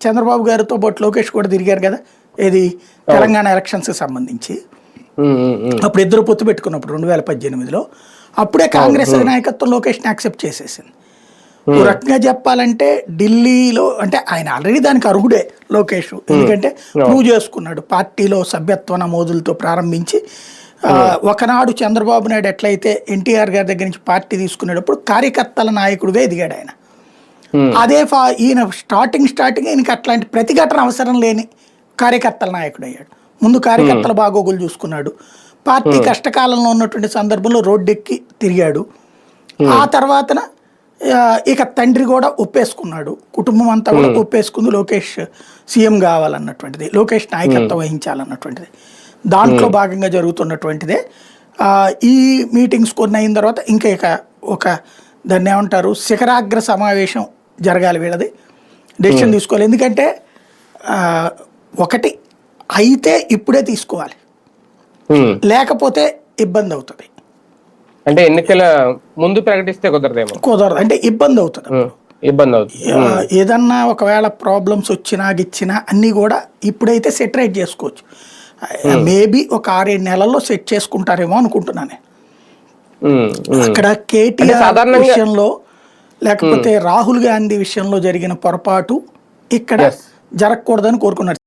చంద్రబాబు గారితో పాటు లోకేష్ కూడా తిరిగారు కదా, ఏది తెలంగాణ ఎలక్షన్స్కి సంబంధించి. అప్పుడు ఇద్దరు పొత్తు పెట్టుకున్నప్పుడు 2018లో అప్పుడే కాంగ్రెస్ నాయకత్వం లోకేష్ని యాక్సెప్ట్ చేసేసింది. ఓ రకంగా చెప్పాలంటే ఢిల్లీలో అంటే ఆయన ఆల్రెడీ దానికి అర్హుడే లోకేష్, ఎందుకంటే ప్రూవ్ చేసుకున్నాడు. పార్టీలో సభ్యత్వ నమోదులతో ప్రారంభించి ఒకనాడు చంద్రబాబు నాయుడు ఎట్లయితే ఎన్టీఆర్ గారి దగ్గర నుంచి పార్టీ తీసుకునేటప్పుడు కార్యకర్తల నాయకుడిగా ఎదిగాడు ఆయన. అదే ఈయన స్టార్టింగ్ ఈయనకి అట్లాంటి ప్రతిఘటన అవసరం లేని కార్యకర్తల నాయకుడు అయ్యాడు. ముందు కార్యకర్తల బాగోగులు చూసుకున్నాడు, పార్టీ కష్టకాలంలో ఉన్నటువంటి సందర్భంలో రోడ్డెక్కి తిరిగాడు. ఆ తర్వాతన ఇక తండ్రి కూడా ఒప్పేసుకున్నాడు, కుటుంబం అంతా కూడా ఒప్పేసుకుంది లోకేష్ సీఎం కావాలన్నటువంటిది, లోకేష్ నాయకత్వం వహించాలన్నటువంటిది. దాంట్లో భాగంగా జరుగుతున్నటువంటిదే ఈ మీటింగ్స్ కొన్ని అయిన తర్వాత ఇంకా ఒక దాన్ని ఏమంటారు శిఖరాగ్ర సమావేశం జరగాలి, వీళ్ళది డెసిషన్ తీసుకోవాలి. ఎందుకంటే ఒకటి అయితే ఇప్పుడే తీసుకోవాలి, లేకపోతే ఇబ్బంది అవుతుంది. అంటే ఎన్నికల ముందు ప్రకటిస్తే కుదరదు, అంటే ఇబ్బంది అవుతుంది. ఏదన్నా ఒకవేళ ప్రాబ్లమ్స్ వచ్చినా గిచ్చినా అన్నీ కూడా ఇప్పుడైతే సెటరేట్ చేసుకోవచ్చు. మేబీ ఒక 6-7 నెలల్లో సెట్ చేసుకుంటారేమో అనుకుంటున్నాను. అక్కడ కేటీఆర్ విషయంలో లేకపోతే రాహుల్ గాంధీ విషయంలో జరిగిన పొరపాటు ఇక్కడ జరగకూడదని కోరుకున్నారు.